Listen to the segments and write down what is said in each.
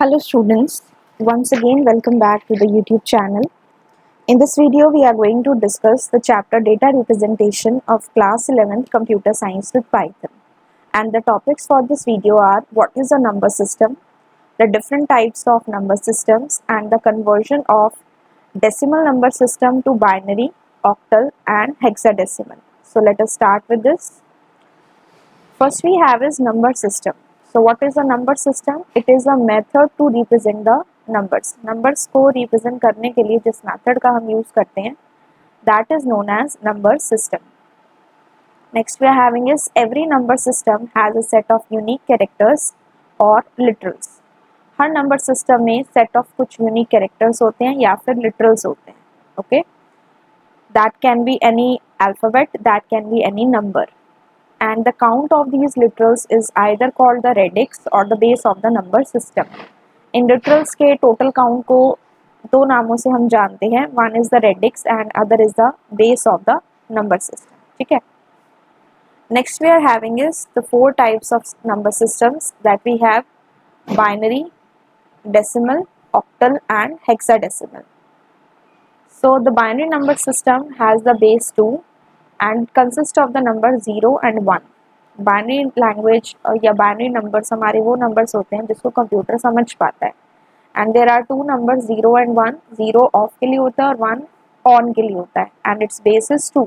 Hello students, once again welcome back to the YouTube channel. In this video we are going to discuss the chapter data representation of class 11th computer science with Python. And the topics for this video are what is a number system, the different types of number systems and the conversion of decimal number system to binary, octal and hexadecimal. So let us start with this. First we have is number system. So what is a number system? It is a method to represent the numbers. Numbers को represent करने के लिए जिस method का हम use करते हैं, that is known as number system. Next we are having is every number system has a set of unique characters or literals. Her number system में set of कुछ unique characters होते हैं या फिर literals होते हैं. Okay? That can be any alphabet, that can be any number. And the count of these literals is either called the radix or the base of the number system. In literals के total count को दो नामों से हम जानते हैं. One is the radix and other is the base of the number system. ठीक है. Next we are having is the four types of number systems that we have: binary, decimal, octal and hexadecimal. So the binary number system has the base 2 and consists of the number 0 and 1. Binary language या binary numbers हमारे वो numbers होते हैं जिसको computer समझ पाता है. And there are two numbers 0 and 1. 0 off के लिए होता है और 1 ऑन के लिए होता है. And it's base is 2.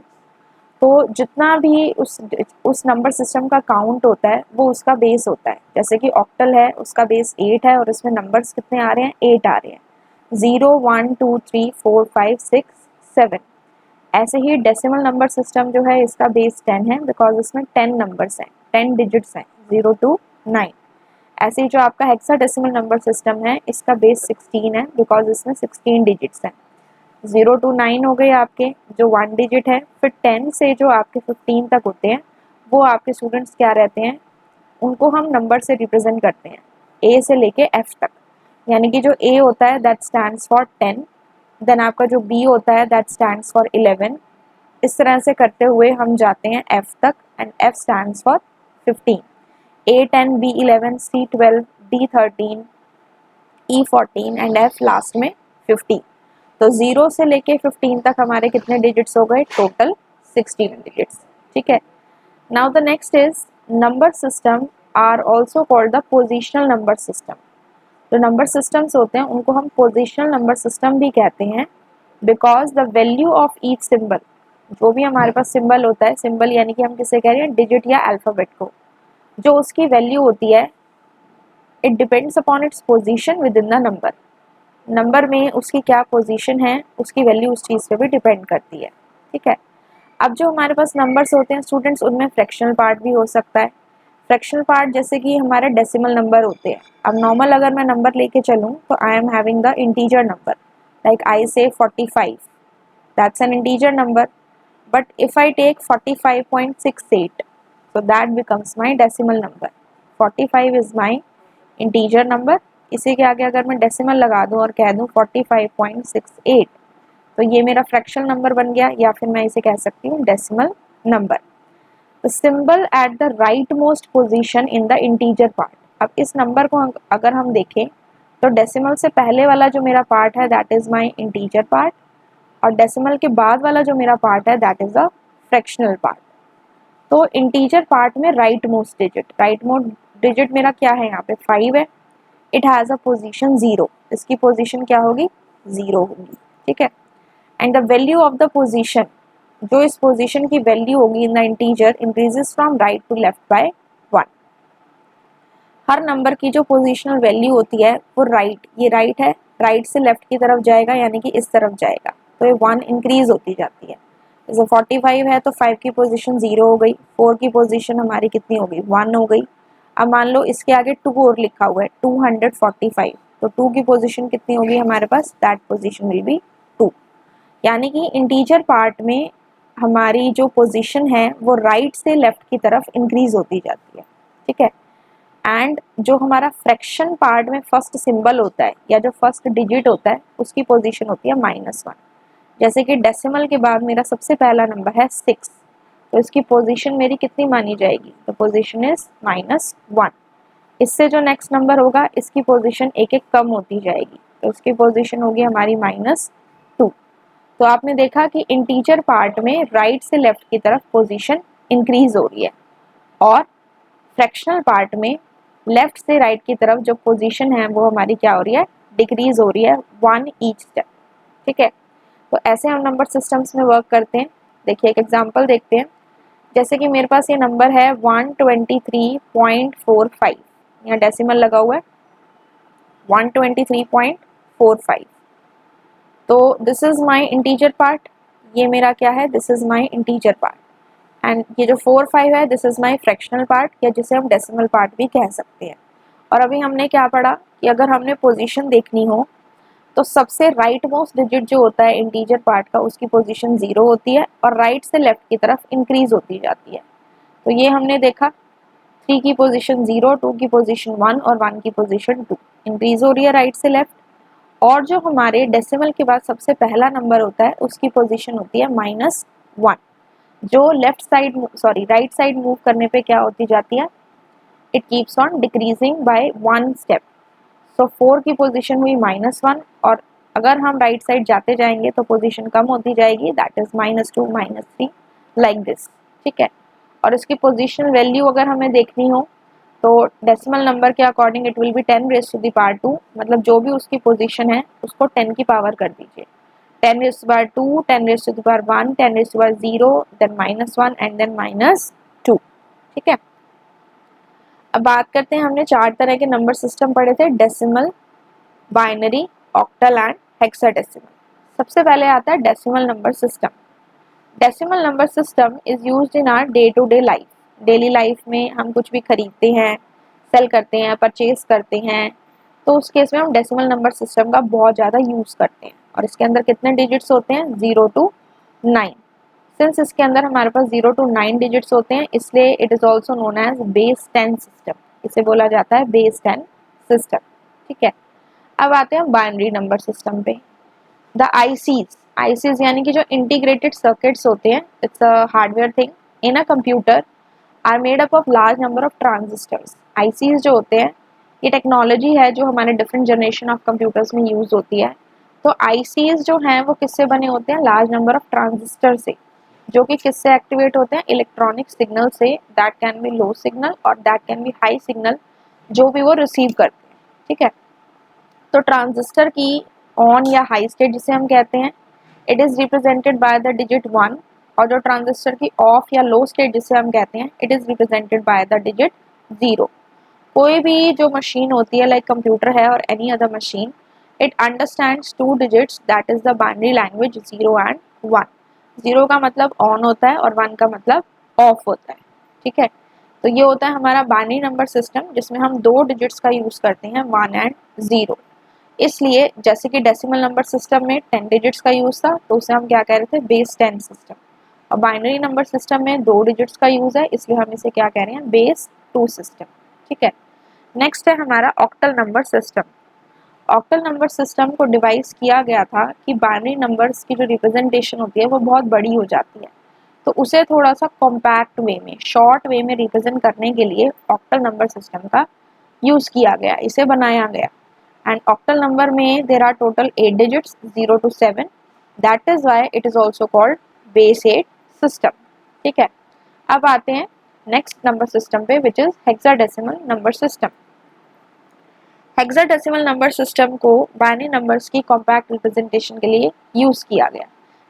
तो जितना भी उस नंबर सिस्टम का काउंट होता है वो उसका बेस होता है. जैसे कि ऑक्टल है, उसका बेस 8 है और उसमें नंबर्स कितने आ रहे हैं? 8 आ रहे हैं. 0 1 2 3 4 5 6 7. ऐसे ही डेसिमल नंबर सिस्टम जो है इसका बेस 10 है बिकॉज इसमें 10 नंबर्स हैं, 10 डिजिट्स हैं, 0 to 9. ऐसे ही जो आपका हेक्साडेसिमल नंबर सिस्टम है इसका बेस 16 है बिकॉज इसमें 16 डिजिट्स हैं. 0 to 9 हो गए आपके जो 1 डिजिट है. फिर 10 से जो आपके 15 तक होते हैं वो आपके स्टूडेंट्स क्या रहते हैं, उनको हम नंबर से रिप्रेजेंट करते हैं ए से लेके एफ तक. यानी कि जो ए होता है दैट स्टैंड्स फॉर 10, देन आपका जो बी होता है दैट स्टैंड्स फॉर 11. इस तरह से करते हुए हम जाते हैं एफ तक and F stands for 15. A 10, B 11, C 12, D 13, E 14 and F last में 50. तो 0 से लेके 15 तक हमारे कितने डिजिट्स हो गए? Total 16 digits. ठीक है. Now the next is number system are also called the positional number system. जो नंबर सिस्टम्स होते हैं उनको हम पोजिशनल नंबर सिस्टम भी कहते हैं because the value of each symbol, जो भी हमारे पास सिंबल होता है, सिंबल यानी कि हम किसे कह रहे हैं? डिजिट या अल्फ़ाबेट को. जो उसकी वैल्यू होती है it depends upon its position with in the number. Number में उसकी क्या पोजीशन है उसकी वैल्यू उस चीज़ पे भी डिपेंड करती है. ठीक है. अब जो हमारे पास नंबर्स होते हैं स्टूडेंट्स, उनमें फ्रैक्शनल पार्ट भी हो सकता है. फ्रैक्शनल पार्ट जैसे कि हमारे डेसिमल नंबर होते हैं. अब नॉर्मल अगर मैं नंबर लेके चलूँ तो I am having the integer number, like I say 45, that's an integer number. But if I take 45.68 so that becomes my decimal number. 45 is my integer number. इसी के आगे अगर मैं डेसिमल लगा दूँ और कह दूँ 45.68 तो ये मेरा फ्रैक्शनल नंबर बन गया, या फिर मैं इसे कह सकती हूँ decimal number. The symbol at the rightmost position in the integer part. अब इस नंबर को अगर हम देखें तो डेसिमल से पहले वाला जो मेरा पार्ट है that is my integer part और डेसिमल के बाद वाला जो मेरा पार्ट है that is the fractional part. तो इंटीजर पार्ट में राइट मोस्ट डिजिट मेरा क्या है? यहाँ पे 5 है. It has a position 0. इसकी पोजीशन क्या होगी? 0 होगी. ठीक है. And the value of the position, जो इस पोजीशन की वैल्यू होगी in the integer increases from right to left by 1. Her number की जो पोजीशनल वैल्यू होती है वो राइट, ये राइट है, राइट से लेफ्ट की तरफ जाएगा यानी कि इस तरफ जाएगा तो ये 1 इंक्रीज होती जाती है. जैसे 45 है तो 5 की पोजीशन 0 हो गई, 4 की पोजीशन हमारी कितनी हो गई? 1 हो गई. अब मान लो इसके आगे 2 और लिखा हुआ है 245, तो 2 की पोजीशन कितनी होगी हमारे पास? That position will be 2. यानी कि इंटीजर पार्ट में हमारी जो पोजीशन है वो राइट से लेफ्ट की तरफ इंक्रीज होती जाती है. ठीक है. एंड जो हमारा फ्रैक्शन पार्ट में फर्स्ट सिंबल होता है या जो फर्स्ट डिजिट होता है उसकी पोजीशन होती है -1. जैसे कि डेसिमल के बाद मेरा सबसे पहला नंबर है 6, तो इसकी पोजीशन मेरी कितनी मानी जाएगी? The position is -1. इससे जो नेक्स्ट नंबर होगा इसकी पोजीशन एक एक कम होती जाएगी, तो उसकी पोजीशन होगी हमारी -2। तो आपने देखा कि इंटीजर पार्ट में राइट से लेफ्ट की तरफ पोजीशन इंक्रीज हो रही है और फ्रैक्शनल पार्ट में लेफ्ट से राइट की तरफ जो पोजीशन है वो हमारी क्या हो रही है, डिक्रीज हो रही है 1 ईच स्टेप। ठीक है, तो ऐसे हम नंबर सिस्टम्स में वर्क करते हैं। देखिए एक एग्जांपल देखते हैं। जैसे कि मेरे पास ये नंबर है 123.45, यहाँ डेसिमल लगा हुआ है 123.45। तो this is my integer part, ये मेरा क्या है, this is my integer part, and ये जो 45 है this is my fractional part, या जिसे हम डेसिमल पार्ट भी कह सकते हैं। और अभी हमने क्या पढ़ा कि अगर हमने पोजीशन देखनी हो तो सबसे राइट मोस्ट डिजिट जो होता है इंटीजर पार्ट का उसकी पोजीशन 0 होती है और राइट से लेफ्ट की तरफ इंक्रीज होती जाती है। तो ये हमने देखा 3 की पोजीशन 0, 2 की पोजीशन 1 और 1 की पोजीशन 2, इंक्रीज हो रही है राइट से लेफ्ट। और जो हमारे डेसिमल के बाद सबसे पहला नंबर होता है उसकी पोजीशन होती है -1, जो left side right side move करने पे क्या होती जाती है, it keeps on decreasing by 1 step. So 4 की पोजीशन हुई -1 और अगर हम राइट साइड जाते जाएंगे तो पोजीशन कम होती जाएगी, दैट इज -2 -3 लाइक दिस। ठीक है, और इसकी पोजीशन वैल्यू अगर हमें देखनी हो तो डेसिमल नंबर के अकॉर्डिंग इट विल बी 10⁻², मतलब जो भी उसकी पोजीशन है उसको 10 की पावर कर दीजिए, 10⁻², 10⁻1, 10⁻0, देन -1 एंड देन -2। ठीक है, अब बात करते हैं, हमने 4 तरह के नंबर सिस्टम पढ़े थे, decimal, binary, octal and hexadecimal. सबसे पहले आता है decimal number system. Decimal number system is used in our day to day life. Daily life में हम कुछ भी खरीदते हैं, सेल करते हैं, परचेज करते हैं, तो उस केस में हम डेसिमल नंबर सिस्टम का बहुत ज़्यादा यूज़ करते हैं। और इसके अंदर कितने डिजिट्स होते हैं, 0 to 9। सिंस इसके अंदर हमारे पास 0 to 9 डिजिट्स होते हैं इसलिए it is also known as base 10 system, इसे बोला जाता है बेस 10 सिस्टम। ठीक है, अब आते हैं बाइनरी नंबर सिस्टम पे। द आईसीज यानी कि जो इंटीग्रेटेड सर्किट्स होते हैं, it's a hardware thing in a computer, are made up of large number of transistors. ICs जो होते हैं ये टेक्नोलॉजी है जो हमारे डिफरेंट जनरेशन ऑफ कंप्यूटर्स में यूज होती है। तो आईसीज जो हैं वो किससे बने होते हैं, लार्ज नंबर ऑफ ट्रांजिस्टर से, जो कि किससे एक्टिवेट होते हैं, इलेक्ट्रॉनिक सिग्नल से, that can be low signal और that can be high signal, जो भी वो रिसीव करते हैं। ठीक है, तो ट्रांजिस्टर की ऑन या हाई स्टेट जिसे हम कहते हैं, it is represented by the digit 1, और जो ट्रांजिस्टर की ऑफ या लो स्टेट जिसे हम कहते हैं, it is represented by the digit 0। कोई भी जो मशीन होती है लाइक कंप्यूटर है और any other machine, it understands 2 digits, that is the binary language 0 and 1। 0 का मतलब ऑन होता है और 1 का मतलब ऑफ होता है। ठीक है, तो ये होता है हमारा बाइनरी नंबर सिस्टम जिसमें हम 2 डिजिट्स का यूज करते हैं, 1 एंड 0। इसलिए जैसे कि डेसिमल नंबर सिस्टम में 10 डिजिट्स का यूज था तो उसे हम क्या कह रहे थे, बेस 10 सिस्टम, और बाइनरी नंबर सिस्टम में 2 डिजिट्स का यूज है इसलिए हम इसे क्या कह रहे हैं, बेस 2 सिस्टम। ठीक है, नेक्स्ट है हमारा octal number system. Octal number system को डिवाइस किया गया था कि बाइनरी नंबर्स की जो रिप्रेजेंटेशन होती है वो बहुत बड़ी हो जाती है, तो उसे थोड़ा सा कॉम्पैक्ट वे में, शॉर्ट वे में रिप्रेजेंट करने के लिए ऑक्टल नंबर सिस्टम का यूज किया गया, इसे बनाया गया। एंड ऑक्टल नंबर में there are total 8 digits 0 to 7, that is why it is also called base 8 system. ठीक है, अब आते हैं नेक्स्ट नंबर सिस्टम पे which is hexadecimal number system. Hexadecimal number system को बाइनरी नंबर्स की कॉम्पैक्ट रिप्रेजेंटेशन के लिए यूज किया गया।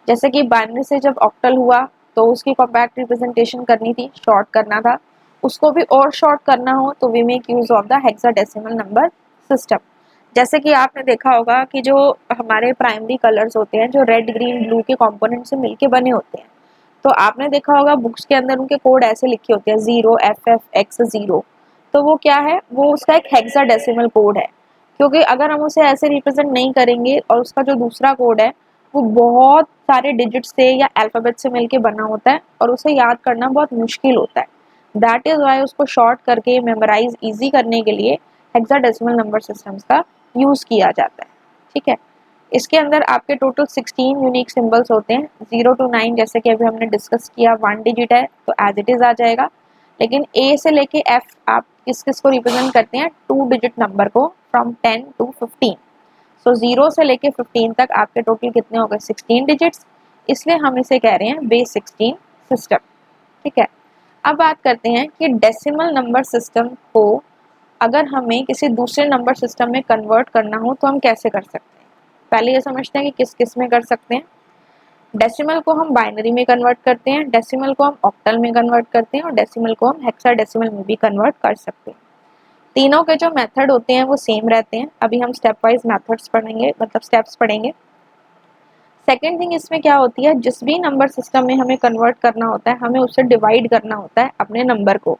जैसे कि बाइनरी से जब ऑक्टल हुआ तो उसकी कॉम्पैक्ट रिप्रेजेंटेशन करनी थी, शॉर्ट करना था, उसको भी और शॉर्ट करना हो तो we make use of the hexadecimal number system. जैसे कि आपने देखा होगा कि जो हमारे प्राइमरी कलर्स होते हैं जो रेड ग्रीन ब्लू के कंपोनेंट से मिलके बने होते हैं, तो आपने देखा होगा बुक्स के अंदर उनके कोड ऐसे लिखे होते हैं 0 FFX0, तो वो क्या है, वो उसका एक हेक्साडेसिमल कोड है, क्योंकि अगर हम उसे ऐसे रिप्रेजेंट नहीं करेंगे और उसका जो दूसरा कोड है वो बहुत सारे डिजिट से या अल्फ़ाबेट से मिलके बना होता है और उसे याद करना बहुत मुश्किल होता है। दैट इज़ वाई उसको शॉर्ट करके मेमोराइज ईजी करने के लिए हेक्साडेसिमल नंबर सिस्टम्स का यूज़ किया जाता है। ठीक है, इसके अंदर आपके टोटल 16 यूनिक सिंबल्स होते हैं, 0 to 9 जैसे कि अभी हमने डिस्कस किया 1 डिजिट है तो एज इट इज़ आ जाएगा, लेकिन ए से लेके एफ आप किस किस को रिप्रेजेंट करते हैं, 2 डिजिट नंबर को फ्रॉम 10 to 15। सो 0 से लेके 15 तक आपके टोटल कितने हो गए, 16 डिजिट्स, इसलिए हम इसे कह रहे हैं बेस 16 सिस्टम। ठीक है, अब बात करते हैं कि डेसिमल नंबर सिस्टम को अगर हमें किसी दूसरे नंबर सिस्टम में कन्वर्ट करना हो तो हम कैसे कर सकते हैं। पहले ये समझते हैं कि किस किस में कर सकते हैं। डेसिमल को हम बाइनरी में कन्वर्ट करते हैं, डेसिमल को हम ऑक्टल में कन्वर्ट करते हैं और डेसिमल को हम हेक्साडेसिमल में भी कन्वर्ट कर सकते हैं। तीनों के जो मेथड होते हैं वो सेम रहते हैं। अभी हम स्टेप वाइज मेथड्स पढ़ेंगे, मतलब स्टेप्स पढ़ेंगे। सेकेंड थिंग इसमें क्या होती है, जिस भी नंबर सिस्टम में हमें कन्वर्ट करना होता है हमें उससे डिवाइड करना होता है अपने नंबर को।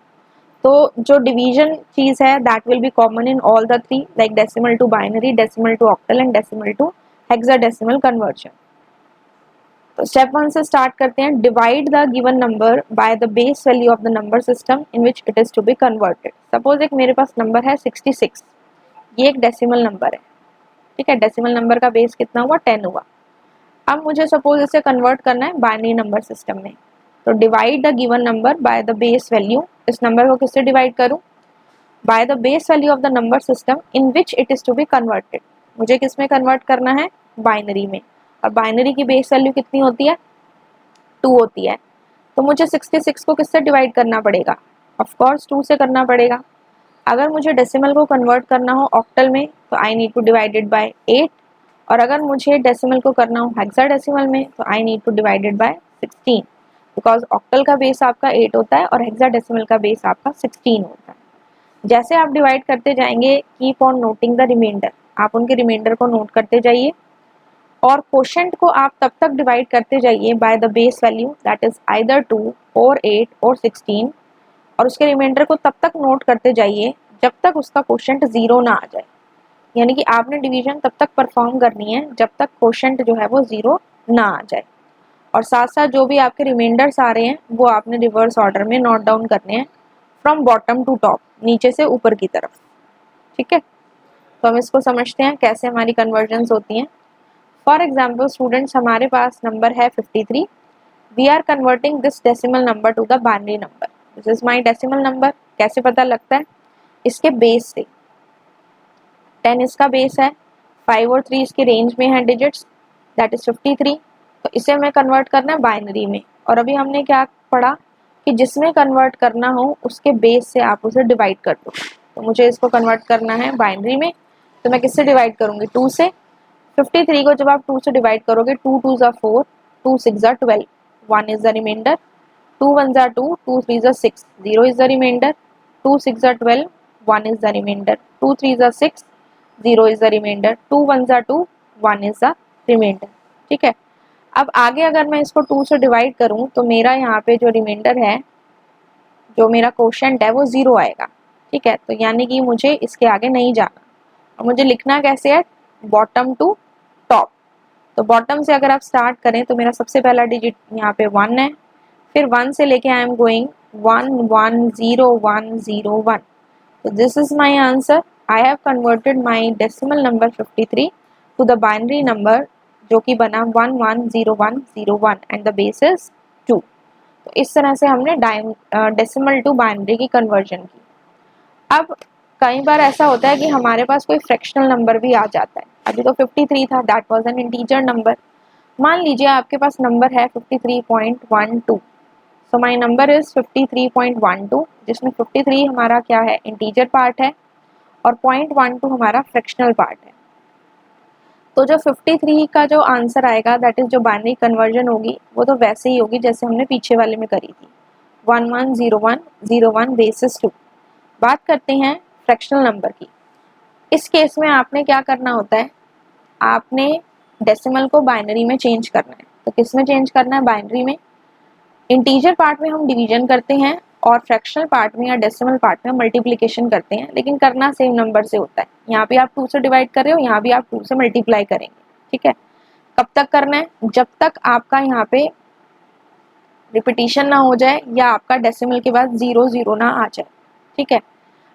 तो जो डिवीजन चीज है that will be common in all the three, like decimal to binary, decimal to octal and decimal to hexadecimal conversion. तो स्टेप 1 से स्टार्ट करते हैं। Divide the given number by the base value of the number system in which it is to be converted. Suppose एक मेरे पास number है 66, ये एक decimal number है। ठीक है, डेसिमल नंबर का बेस कितना हुआ, 10 हुआ। अब मुझे सपोज इसे कन्वर्ट करना है बाइनरी नंबर सिस्टम में। तो divide the given number by the base value, इस नंबर को किससे डिवाइड करूं, by the base value of the number system in which it is to be converted. मुझे किस में कन्वर्ट करना है, बाइनरी में। और बाइनरी की बेस वैल्यू कितनी होती है, 2 होती है। तो मुझे 66 को किससे डिवाइड करना पड़ेगा, ऑफ कोर्स 2 से करना पड़ेगा। अगर मुझे डेसिमल को कन्वर्ट करना हो ऑक्टल में तो I need to divide it by 8, और अगर मुझे डेसिमल को करना हो हेक्साडेसिमल में तो I need to divide it by 16, because octal का बेस आपका 8 होता है और हेक्साडेसिमल का बेस आपका 16 होता है। जैसे आप डिवाइड करते जाएंगे, keep on noting the reminder, आप उनके रिमाइंडर को नोट करते जाइए। और कोशेंट को आप तब तक डिवाइड करते जाइए bye the base value that is either 2 और 8 और 16, और उसके रिमाइंडर को तब तक नोट करते जाइए जब तक उसका कोशेंट 0 ना आ जाए। यानी कि आपने डिवीजन तब तक परफॉर्म करनी है जब तक कोशेंट जो है वो 0 ना आ जाए। और साथ साथ जो भी आपके रिमाइंडर्स आ रहे हैं वो आपने रिवर्स ऑर्डर में नोट डाउन करने हैं, फ्रॉम बॉटम टू टॉप, नीचे से ऊपर की तरफ। ठीक है, तो हम इसको समझते हैं कैसे हमारी कन्वर्जन्स होती हैं। फॉर एग्जाम्पल स्टूडेंट्स, हमारे पास नंबर है 53। We are converting this decimal number to the binary number. This is my decimal number. कैसे पता लगता है, इसके बेस से। 10 इसका बेस है, 5 और 3 इसकी रेंज में है डिजिट्स, दैट इज 53। तो इसे हमें कन्वर्ट करना है बाइनरी में। और अभी हमने क्या पढ़ा कि जिसमें कन्वर्ट करना हो उसके बेस से आप उसे डिवाइड कर दो। तो मुझे इसको कन्वर्ट करना है बाइनरी में, तो मैं किससे डिवाइड करूंगी, 2 से। 53 को जब आप 2 से डिवाइड करोगे, 2 2 ज़ा 4, 2 6 ज़ा 12, 1 इज द रिमाइंडर, 2 1 ज़ा 2, 2 3 ज़ा 6, 0 इज द रिमाइंडर, 2 6 ज़ा 12, 1 इज द रिमाइंडर, 2 3 ज़ा 6, 0 इज द रिमाइंडर, 2 1 ज़ा 2, 1 इज द रिमाइंडर। ठीक है, अब आगे अगर मैं इसको 2 से डिवाइड करूं तो मेरा यहाँ पे जो रिमाइंडर है, जो मेरा कोशेंट है वो 0 आएगा। ठीक है, तो यानी कि मुझे इसके आगे नहीं जाना। और मुझे लिखना कैसे है, बॉटम टू टॉप। तो बॉटम से अगर आप स्टार्ट करें तो मेरा सबसे पहला डिजिट यहाँ पे 1 है, फिर 1 से लेके आई एम गोइंग 1 1 0 1 0 1। तो this is my answer. I have converted my decimal number 53 to the binary number, जो कि बना 1 1 0 1 0 1 एंड द बेस इज 2। तो इस तरह से हमने डेसिमल टू बाइनरी की कन्वर्जन की। अब कई बार ऐसा होता है कि हमारे पास कोई फ्रैक्शनल नंबर भी आ जाता है। अभी तो 53 था, that was an integer number. मान लीजिए आपके पास नंबर है 53.12। सो माय नंबर इज 53.12, जिसमें 53 हमारा क्या है, इंटीजर पार्ट है, और 0.12 हमारा फ्रैक्शनल पार्ट है। तो जो 53 का जो आंसर आएगा, दैट इज जो बाइनरी कन्वर्जन होगी, वो तो वैसे ही होगी जैसे हमने पीछे वाले में करी थी, 1 1 0 1 0 1 बेसिस 2। बात करते हैं फ्रैक्शनल नंबर की। इस केस में आपने क्या करना होता है, आपने डेसिमल को बाइनरी में चेंज करना है। तो किस में चेंज करना है, बाइनरी में। इंटीजर पार्ट में हम डिवीजन करते हैं और फ्रैक्शनल पार्ट में या डेसिमल पार्ट में मल्टीप्लिकेशन करते हैं, लेकिन करना सेम नंबर से होता है। यहाँ भी आप 2 से डिवाइड कर रहे हो, यहाँ भी आप 2 से मल्टीप्लाई करेंगे। ठीक है, कब तक करना है, जब तक आपका यहाँ पे रिपीटिशन ना हो जाए या आपका डेसिमल के बाद 0 0 ना आ जाए। ठीक है,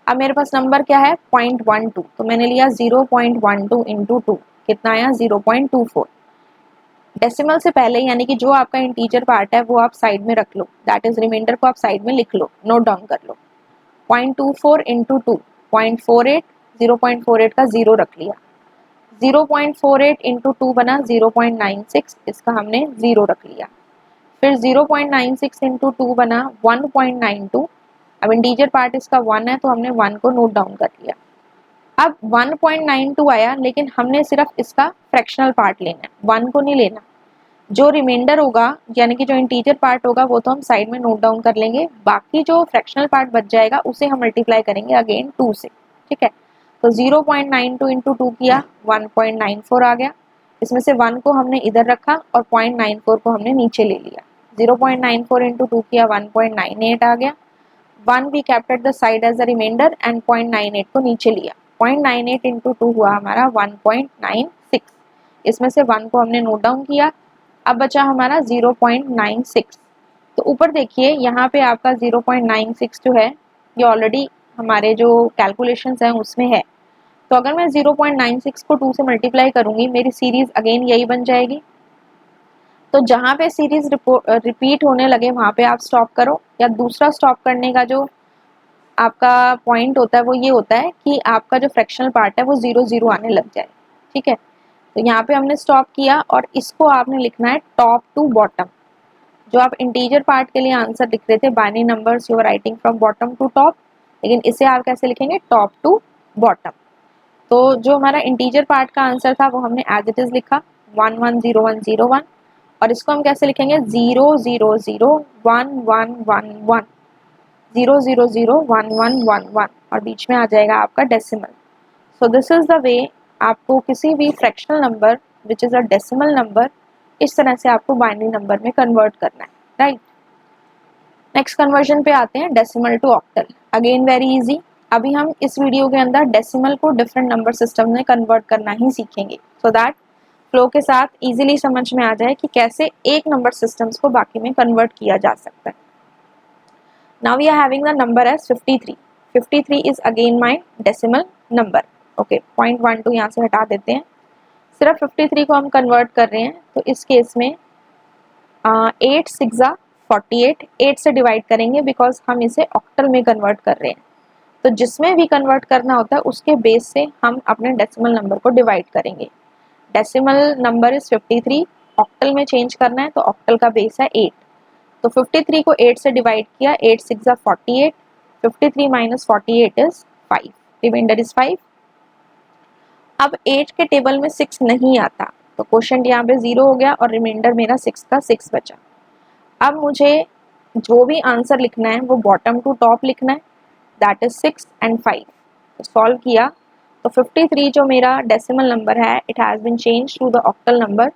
अब मेरे पास नंबर क्या है, 0.12, तो मैंने लिया 0.12 इंटू 2, कितना आया, 0.24। डेसिमल से पहले यानी कि जो आपका इंटीजर पार्ट है वो आप साइड में रख लो, दैट इज रिमाइंडर को आप साइड में लिख लो, नोट डाउन कर लो। 0.24 इंटू 2 0.48, 0.48 का 0 रख लिया, 0.48 इंटू 2 बना 0.96, इसका हमने 0 रख लिया, फिर 0.96 इंटू 2 बना 1.92, अब इंटीजर पार्ट इसका 1 है तो हमने 1 को नोट डाउन कर लिया। अब 1.92 आया, लेकिन हमने सिर्फ इसका फ्रैक्शनल पार्ट लेना है, 1 को नहीं लेना। जो रिमाइंडर होगा यानी कि जो इंटीजर पार्ट होगा वो तो हम साइड में नोट डाउन कर लेंगे, बाकी जो फ्रैक्शनल पार्ट बच जाएगा उसे हम मल्टीप्लाई करेंगे अगेन 2 से, ठीक है। तो 0.92 इंटू 2 किया 1.94 आ गया, इसमें से 1 को हमने इधर रखा और 0.94 को हमने नीचे ले लिया, 0.94 इंटू 2 किया 1.98 आ गया, 1 we kept at the side as the reminder and 0.98 को नीचे लिया, 0.98 इंटू 2 हुआ हमारा 1.96, इसमें से 1 को हमने नोट डाउन किया, अब बचा हमारा 0.96। तो ऊपर देखिए यहाँ पे आपका 0.96 जो है ये ऑलरेडी हमारे जो कैलकुलेशंस हैं उसमें है, तो अगर मैं 0.96 को 2 से मल्टीप्लाई करूंगी मेरी सीरीज अगेन यही बन जाएगी। तो जहाँ पे सीरीज रिपीट होने लगे वहाँ पे आप स्टॉप करो, या दूसरा स्टॉप करने का जो आपका पॉइंट होता है वो ये होता है कि आपका जो फ्रैक्शनल पार्ट है वो 0 0 आने लग जाए, ठीक है। तो यहाँ पे हमने स्टॉप किया और इसको आपने लिखना है टॉप टू बॉटम। जो आप इंटीजर पार्ट के लिए आंसर लिख रहे थे binary numbers you are writing from bottom to top, लेकिन इसे आप कैसे लिखेंगे, टॉप टू बॉटम। तो जो हमारा इंटीजर पार्ट का आंसर था वो हमने एज इट इज लिखा 110101, और इसको हम कैसे लिखेंगे 0001111 0001111 और बीच में आ जाएगा आपका decimal. So this is the way आपको किसी भी fractional number which is a decimal number इस तरह से आपको बाइनरी नंबर में कन्वर्ट करना है, राइट। नेक्स्ट कन्वर्जन पे आते हैं, decimal to octal. Again very easy. अभी हम इस वीडियो के अंदर डेसिमल को डिफरेंट नंबर सिस्टम में कन्वर्ट करना ही सीखेंगे, सो दैट फ्लो के साथ इजीली समझ में आ जाए कि कैसे एक नंबर सिस्टम्स को बाकी में कन्वर्ट किया जा सकता है। Now we are having the number as 53. 53 is again my decimal number. Okay, 0.12 यहाँ से हटा देते हैं, सिर्फ 53 को हम कन्वर्ट कर रहे हैं, तो इस केस में 8 6 48, 8 से डिवाइड करेंगे बिकॉज हम इसे ऑक्टल में कन्वर्ट कर रहे हैं। तो जिसमें भी कन्वर्ट करना होता है उसके बेस से हम अपने डेसिमल नंबर को डिवाइड करेंगे। डेसिमल नंबर इज 53, ऑक्टल में चेंज करना है तो ऑक्टल का बेस है 8। तो 53 को 8 से डिवाइड किया, 8 6 48, 53 माइनस 48 इज 5, रिमाइंडर इज 5। अब 8 के टेबल में 6 नहीं आता तो क्वेश्चन यहाँ पे 0 हो गया और रिमाइंडर मेरा 6 का 6 बचा। अब मुझे जो भी आंसर लिखना है वो बॉटम टू टॉप लिखना है, दैट इज 6 एंड 5। तो सॉल्व किया तो 53 जो मेरा डेसिमल नंबर है it has been change to the octal number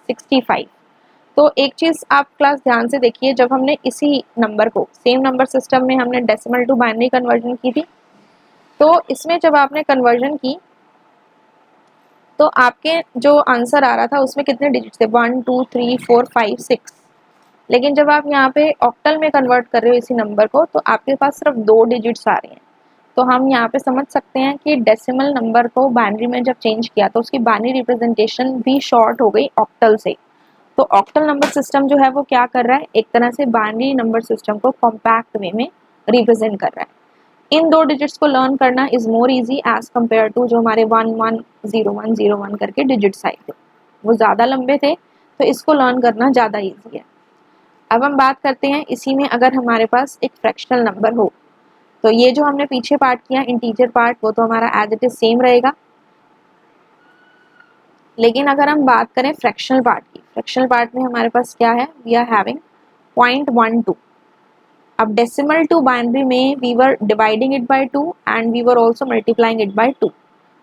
65। तो एक चीज़ आप क्लास ध्यान से देखिए, जब हमने इसी नंबर को सेम नंबर सिस्टम में हमने डेसिमल टू बाइनरी कन्वर्जन की थी, तो इसमें जब आपने कन्वर्जन की तो आपके जो आंसर आ रहा था उसमें कितने डिजिट थे, 1 2 3 4 5 6। लेकिन जब आप यहाँ पे ऑक्टल में कन्वर्ट कर रहे हो इसी नंबर को तो आपके पास सिर्फ 2 डिजिट्स आ रहे हैं। तो हम यहाँ पे समझ सकते हैं कि डेसिमल नंबर को बाइनरी में जब चेंज किया तो उसकी बाइनरी रिप्रेजेंटेशन भी शॉर्ट हो गई ऑक्टल से। तो ऑक्टल नंबर सिस्टम जो है वो क्या कर रहा है, एक तरह से बाइनरी नंबर सिस्टम को कॉम्पैक्ट वे में रिप्रेजेंट कर रहा है। इन 2 डिजिट्स को लर्न करना is more easy as compare to जो हमारे 110101 करके डिजिट्स आए थे, वो ज़्यादा लंबे थे, तो इसको लर्न करना ज़्यादा ईजी है। अब हम बात करते हैं इसी में अगर हमारे पास एक फ्रैक्शनल नंबर हो, तो ये जो हमने पीछे पार्ट किया इंटीजर पार्ट वो तो हमारा एज इट इज सेम रहेगा, लेकिन अगर हम बात करें फ्रैक्शनल पार्ट की, फ्रैक्शनल पार्ट में हमारे पास क्या है, वी आर हैविंग 0.12। अब डेसिमल टू बाइनरी में we were dividing it by 2 and we were also multiplying it by 2,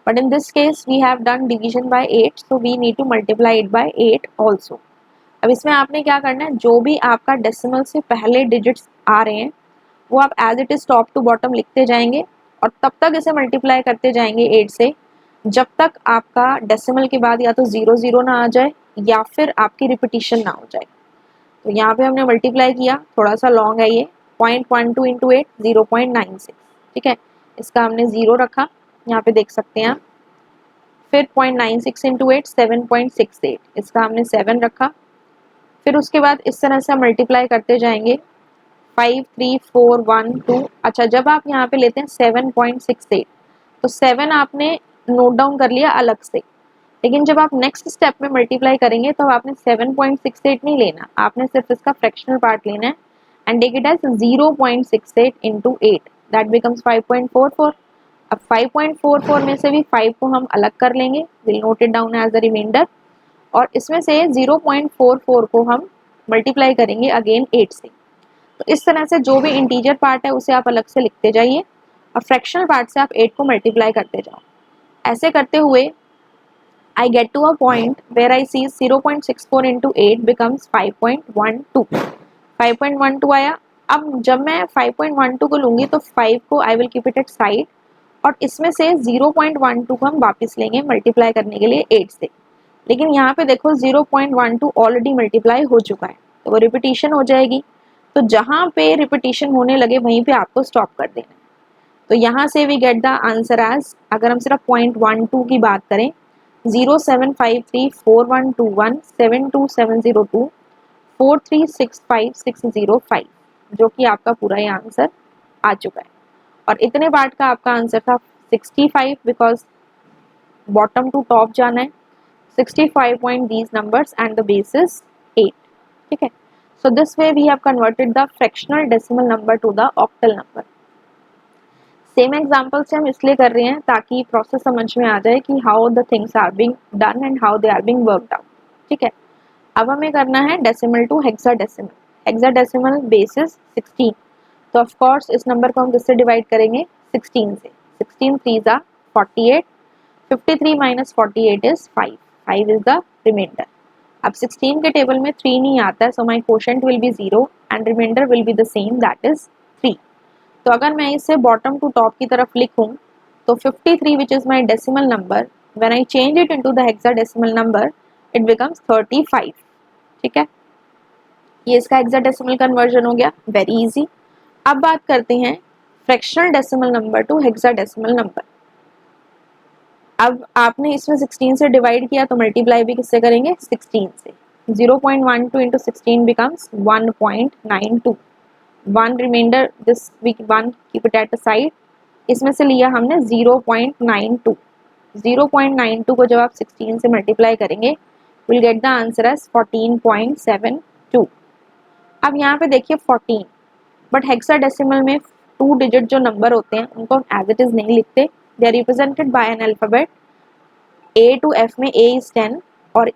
but in this case we have done division by 8, so we need to multiply it by 8 also. अब इसमें आपने क्या करना है, जो भी आपका डेसिमल से पहले डिजिट्स आ रहे हैं वो आप as it is top to bottom लिखते जाएंगे और तब तक इसे मल्टीप्लाई करते जाएंगे 8 से जब तक आपका डेसिमल के बाद या तो 0 0 ना आ जाए या फिर आपकी रिपीटिशन ना हो जाए। तो यहाँ पे हमने मल्टीप्लाई किया, थोड़ा सा लॉन्ग है ये, 0.12 इंटू 8 0.96, ठीक है, इसका हमने 0 रखा, यहाँ पे देख सकते हैं आप। फिर 0.96 इंटू 8 7.68, इसका हमने 7 रखा। फिर उसके बाद इस तरह से हम मल्टीप्लाई करते जाएंगे 5 3 4 1 2। अच्छा, जब आप यहाँ पे लेते हैं 7.68 तो 7 आपने नोट डाउन कर लिया अलग से, लेकिन जब आप नेक्स्ट स्टेप में मल्टीप्लाई करेंगे तो आपने 7.68 नहीं लेना, आपने सिर्फ इसका फ्रैक्शनल पार्ट लेना है and take it as 0.68 into 8, that becomes 5.44। अब 5.44 में से भी 5 को हम अलग कर लेंगे, will note it down as the reminder, और इसमें से 0.44 को हम मल्टीप्लाई करेंगे अगेन 8 से। तो इस तरह से जो भी इंटीजर पार्ट है उसे आप अलग से लिखते जाइए और फ्रैक्शनल पार्ट से आप 8 को मल्टीप्लाई करते जाओ। ऐसे करते हुए I get to a point where I see 0.64 into 8 becomes 5.12. 5.12 आया। अब जब मैं 5.12 को लूँगी तो 5 को I will keep it at side और इसमें से 0.12 को हम वापस लेंगे मल्टीप्लाई करने के लिए 8 से। लेकिन यहाँ पे देखो 0.12 ऑलरेडी मल्टीप्लाई हो चुका है तो वो रिपीटिशन हो जाएगी, तो जहाँ पे रिपीटिशन होने लगे वहीं पे आपको स्टॉप कर देना है। तो यहाँ से we get the answer as, अगर हम सिर्फ 0.12 की बात करें, 0753412172702 4365605, जो कि आपका पूरा ये आंसर आ चुका है। और इतने पार्ट का आपका आंसर था 65 बिकॉज बॉटम टू टॉप जाना है। 65 point these numbers and the base is 8। ठीक है, so this way we have converted the fractional decimal number to the octal number. Same example से हम इसलिए कर रहे हैं ताकि प्रोसेस समझ में आ जाए कि how the things are being done and how they are being worked out. ठीक है, अब हमें करना है decimal to hexadecimal. Hexadecimal base is 16, तो ऑफ कोर्स इस नंबर को हम किससे डिवाइड करेंगे, 16 से। 16 3 जा 48, 53 minus 48 is 5, 5 is the remainder. अब 16 के टेबल में 3 नहीं आता है, so my quotient will be 0 and remainder will be the same, that is 3। तो अगर मैं इसे बॉटम टू टॉप की तरफ लिखूं तो 53 which is my decimal number, when I change it into the hexadecimal number it becomes 35। ठीक है, ये इसका हेक्साडेसिमल कन्वर्जन हो गया, वेरी इजी। अब बात करते हैं fractional decimal number to hexadecimal number. अब आपने इसमें 16 से डिवाइड किया तो मल्टीप्लाई भी किससे करेंगे, 16 से। 0.12 into 16 becomes 1.92। 1 reminder, this we 1 keep it at the side. इसमें से लिया हमने 0.92। 0.92 को जब आप 16 से मल्टीप्लाई करेंगे will get the answer as 14.72। अब यहाँ पे देखिए 14, बट हेक्साडेसिमल में 2 डिजिट जो नंबर होते हैं उनको हम एज इट इज नहीं लिखते, they are represented by an alphabet A to F में A इज 10 और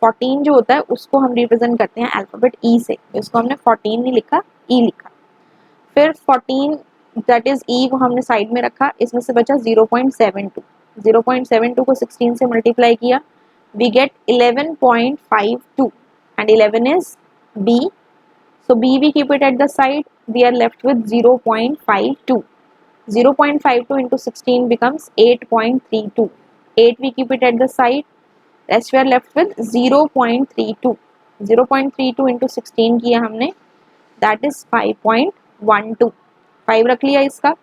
14 जो होता है उसको हम रिप्रेजेंट करते हैं अल्फाबेट E से, तो इसको हमने 14 नहीं लिखा, E लिखा। फिर 14 दैट इज E को हमने साइड में रखा, इसमें से बचा 0.72। 0.72 को 16 से मल्टीप्लाई किया, we get 11.52 and 11 is B, so B we keep it at the side, we are left with 0.52. 0.52 into 16 becomes 8.32. 8 we keep it at the side, rest we are left with 0.32. 0.32 into 16 किया हमने, that is 5.12. 5 रख लिया इसका।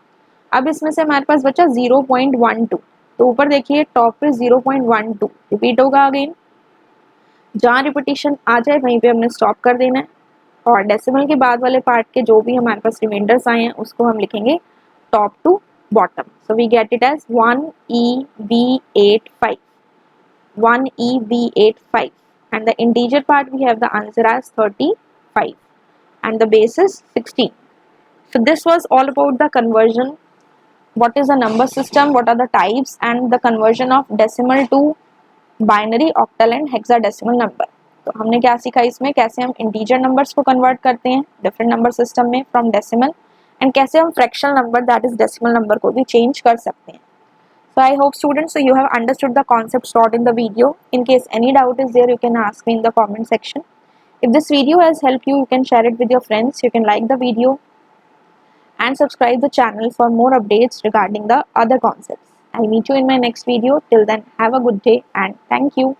अब इसमें से हमारे पास बचा 0.12, तो ऊपर देखिए टॉप पे 0.12 रिपीट होगा अगेन, जहाँ रिपीटिशन आ जाए वहीं पे हमने स्टॉप कर देना है। और डेसिमल के बाद वाले पार्ट के जो भी हमारे पास रिमाइंडर्स आए हैं उसको हम लिखेंगे top to bottom, so we get it as 1EB85, 1EB85 and the integer part we have the answer as 35 and the base is 16. So this was all about the conversion, what is the number system, what are the types and the conversion of decimal to binary, octal and hexadecimal number. तो हमने क्या सीखा इसमें, कैसे हम integer numbers को convert करते हैं डिफरेंट नंबर सिस्टम में फ्रॉम डेसिमल, एंड कैसे हम fractional number that is decimal number को भी चेंज कर सकते हैं। So I hope students, so you have understood the concepts taught in the video. In case any doubt is there, you can ask me in the comment section. If this video has helped you, you can share it with your friends. You can like the video and subscribe the channel for more updates regarding the other concepts. I'll meet you in my next video. Till then, have a good day and thank you.